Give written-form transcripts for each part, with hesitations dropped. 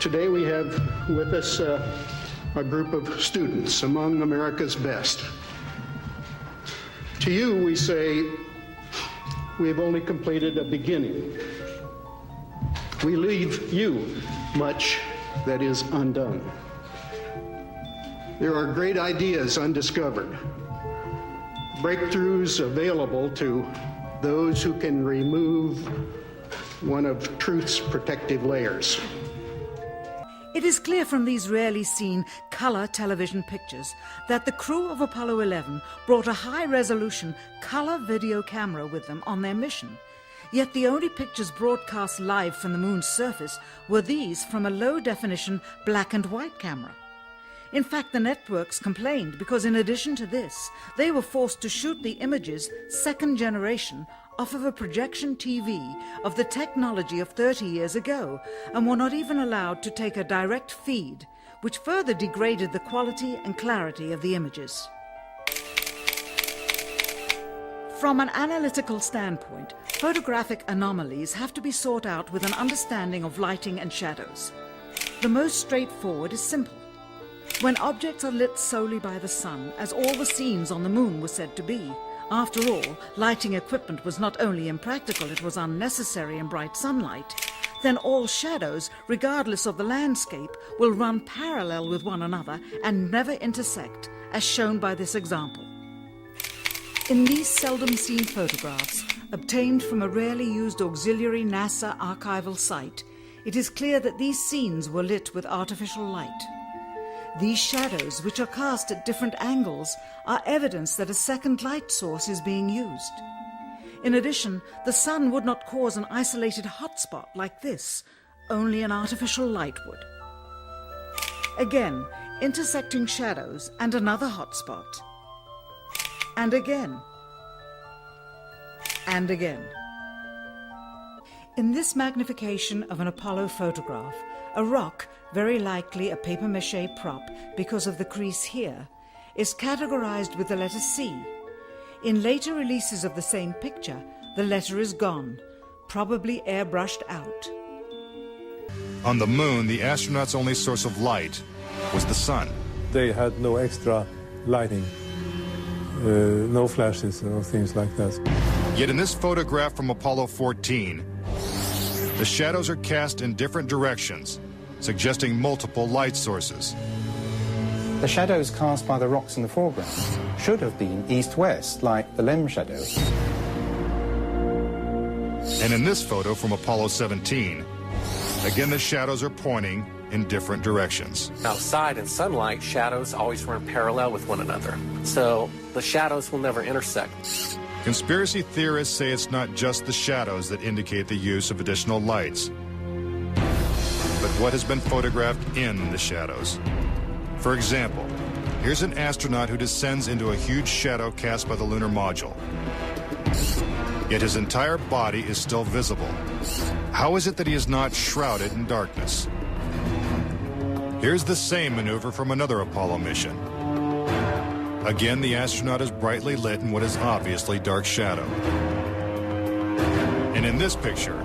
Today we have with us a group of students among America's best. To you, we say, we have only completed a beginning. We leave you much that is undone. There are great ideas undiscovered, breakthroughs available to those who can remove one of truth's protective layers. It is clear from these rarely seen colour television pictures that the crew of Apollo 11 brought a high-resolution colour video camera with them on their mission. Yet the only pictures broadcast live from the moon's surface were these from a low-definition black and white camera. In fact, the networks complained because in addition to this, they were forced to shoot the images, second generation, off of a projection TV of the technology of 30 years ago, and were not even allowed to take a direct feed, which further degraded the quality and clarity of the images. From an analytical standpoint, photographic anomalies have to be sought out with an understanding of lighting and shadows. The most straightforward is simple. When objects are lit solely by the sun, as all the scenes on the moon were said to be, after all, lighting equipment was not only impractical, it was unnecessary in bright sunlight, then all shadows, regardless of the landscape, will run parallel with one another and never intersect, as shown by this example. In these seldom seen photographs, obtained from a rarely used auxiliary NASA archival site, it is clear that these scenes were lit with artificial light. These shadows, which are cast at different angles, are evidence that a second light source is being used. In addition, the sun would not cause an isolated hotspot like this, only an artificial light would. Again, intersecting shadows and another hotspot. And again. And again. In this magnification of an Apollo photograph, a rock, very likely a papier-mâché prop because of the crease here, is categorized with the letter C. In later releases of the same picture, the letter is gone, probably airbrushed out. On the moon, the astronauts' only source of light was the sun. They had no extra lighting, no flashes, no things like that. Yet in this photograph from Apollo 14, the shadows are cast in different directions, suggesting multiple light sources. The shadows cast by the rocks in the foreground should have been east-west, like the lem shadow. And in this photo from Apollo 17, again the shadows are pointing in different directions. Outside in sunlight, shadows always run parallel with one another, so the shadows will never intersect. Conspiracy theorists say it's not just the shadows that indicate the use of additional lights, but what has been photographed in the shadows. For example, here's an astronaut who descends into a huge shadow cast by the lunar module. Yet his entire body is still visible. How is it that he is not shrouded in darkness? Here's the same maneuver from another Apollo mission. Again, the astronaut is brightly lit in what is obviously dark shadow. And in this picture,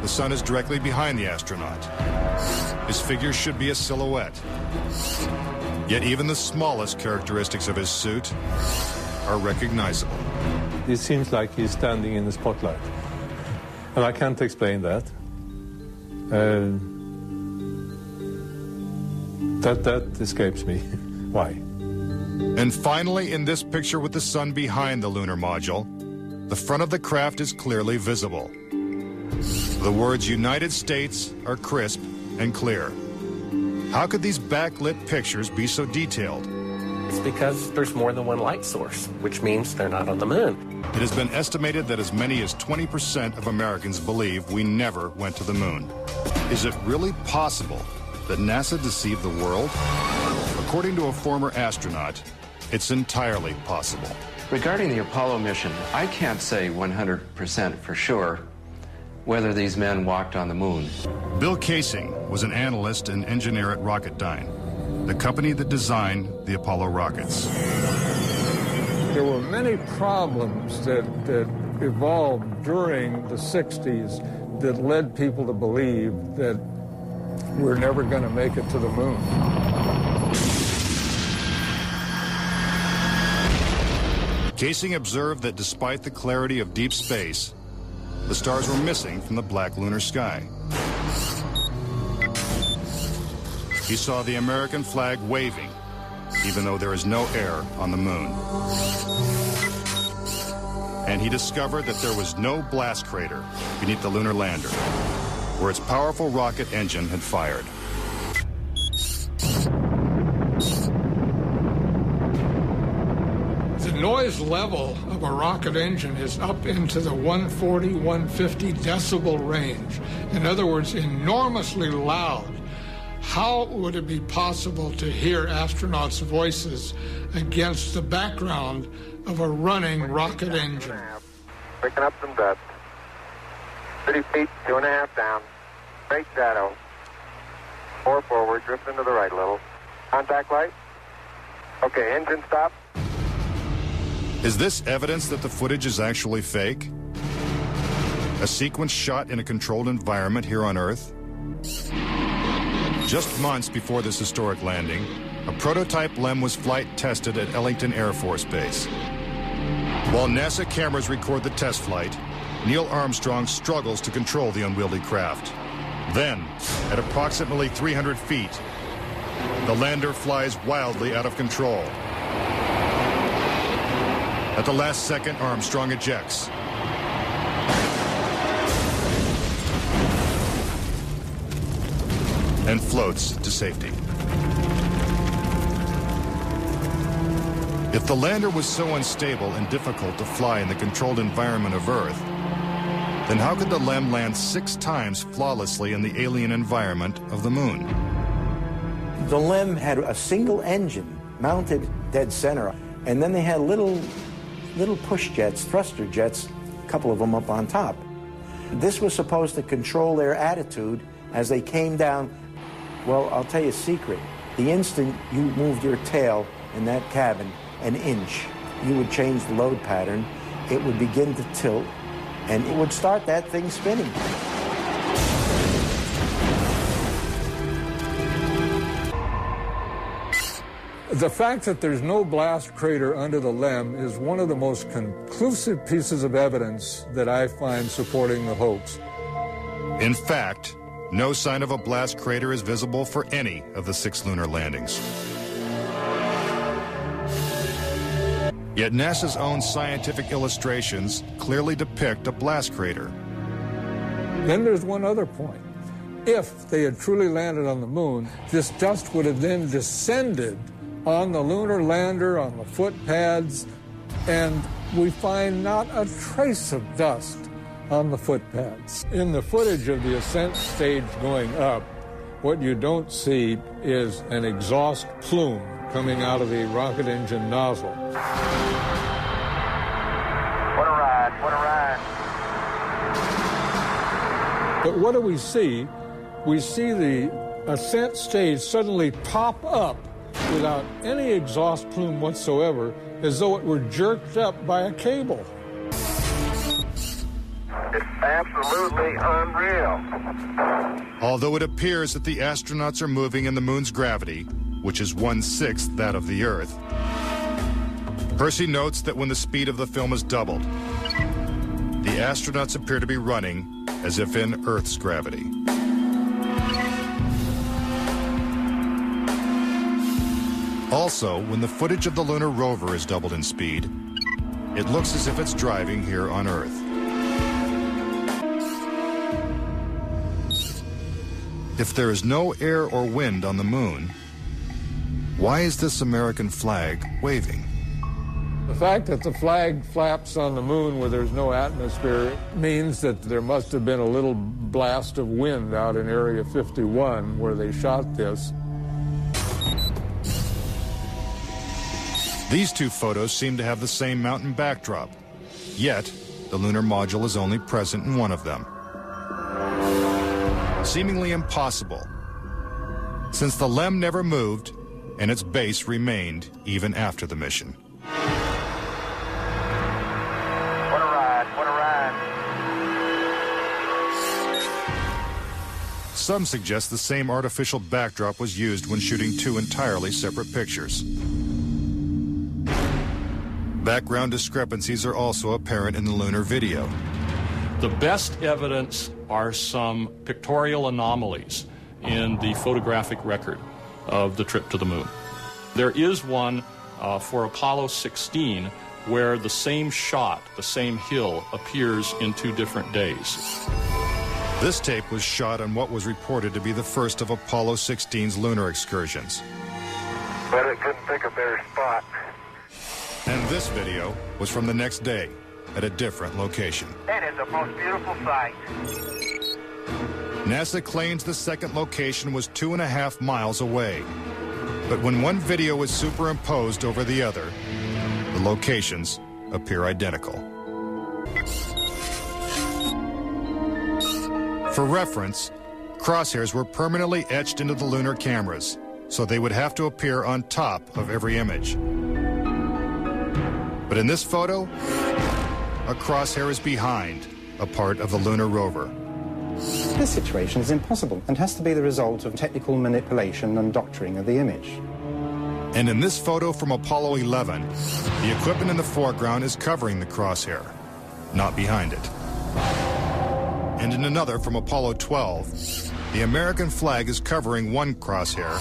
the sun is directly behind the astronaut. His figure should be a silhouette. Yet even the smallest characteristics of his suit are recognizable. It seems like he's standing in the spotlight. And I can't explain that. That escapes me. Why? And finally, in this picture with the sun behind the lunar module, the front of the craft is clearly visible. The words United States are crisp and clear. How could these backlit pictures be so detailed? It's because there's more than one light source, which means they're not on the moon. It has been estimated that as many as 20% of Americans believe we never went to the moon. Is it really possible that NASA deceived the world? According to a former astronaut, it's entirely possible. Regarding the Apollo mission, I can't say 100% for sure whether these men walked on the moon. Bill Casing was an analyst and engineer at Rocketdyne, the company that designed the Apollo rockets. There were many problems that evolved during the 60s that led people to believe that we're never going to make it to the moon. Casing observed that despite the clarity of deep space, the stars were missing from the black lunar sky. He saw the American flag waving, even though there is no air on the moon. And he discovered that there was no blast crater beneath the lunar lander, where its powerful rocket engine had fired. The noise level of a rocket engine is up into the 140, 150 decibel range. In other words, enormously loud. How would it be possible to hear astronauts' voices against the background of a running rocket engine? Picking up some dust. 30 feet, 2.5 down. Straight shadow. 4 forward, drift into the right a little. Contact light. Okay, engine stop. Is this evidence that the footage is actually fake? A sequence shot in a controlled environment here on Earth? Just months before this historic landing, a prototype LEM was flight tested at Ellington Air Force Base. While NASA cameras record the test flight, Neil Armstrong struggles to control the unwieldy craft. Then, at approximately 300 feet, the lander flies wildly out of control. At the last second, Armstrong ejects. And floats to safety. If the lander was so unstable and difficult to fly in the controlled environment of Earth, then how could the LEM land 6 times flawlessly in the alien environment of the moon? The LEM had a single engine mounted dead center, and then they had little push jets, thruster jets, a couple of them up on top. This was supposed to control their attitude as they came down. Well, I'll tell you a secret. The instant you moved your tail in that cabin an inch, you would change the load pattern, it would begin to tilt, and it would start that thing spinning. The fact that there's no blast crater under the LEM is one of the most conclusive pieces of evidence that I find supporting the hoax. In fact, no sign of a blast crater is visible for any of the 6 lunar landings. Yet NASA's own scientific illustrations clearly depict a blast crater. Then there's one other point. If they had truly landed on the moon, this dust would have then descended on the lunar lander, on the foot pads, and we find not a trace of dust on the foot pads. In the footage of the ascent stage going up, what you don't see is an exhaust plume coming out of the rocket engine nozzle. What a ride, what a ride. But what do we see? We see the ascent stage suddenly pop up without any exhaust plume whatsoever, as though it were jerked up by a cable. It's absolutely unreal. Although it appears that the astronauts are moving in the moon's gravity, which is 1/6 that of the Earth, Percy notes that when the speed of the film is doubled, the astronauts appear to be running as if in Earth's gravity. Also, when the footage of the lunar rover is doubled in speed, it looks as if it's driving here on Earth. If there is no air or wind on the moon, why is this American flag waving? The fact that the flag flaps on the moon where there's no atmosphere means that there must have been a little blast of wind out in Area 51 where they shot this. These 2 photos seem to have the same mountain backdrop, yet the lunar module is only present in one of them. Seemingly impossible, since the LEM never moved and its base remained even after the mission. What a ride, what a ride. some suggest the same artificial backdrop was used when shooting two entirely separate pictures. Background discrepancies are also apparent in the lunar video. The best evidence are some pictorial anomalies in the photographic record of the trip to the moon. There is one for Apollo 16 where the same shot, the same hill, appears in 2 different days. This tape was shot on what was reported to be the first of Apollo 16's lunar excursions. But it couldn't pick a better spot. And this video was from the next day at a different location. That is the most beautiful sight. NASA claims the second location was 2.5 miles away. But when one video is superimposed over the other, the locations appear identical. For reference, crosshairs were permanently etched into the lunar cameras, so they would have to appear on top of every image. But in this photo, a crosshair is behind a part of the lunar rover. This situation is impossible and has to be the result of technical manipulation and doctoring of the image. And in this photo from Apollo 11, the equipment in the foreground is covering the crosshair, not behind it. And in another from Apollo 12, the American flag is covering one crosshair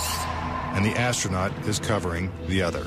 and the astronaut is covering the other.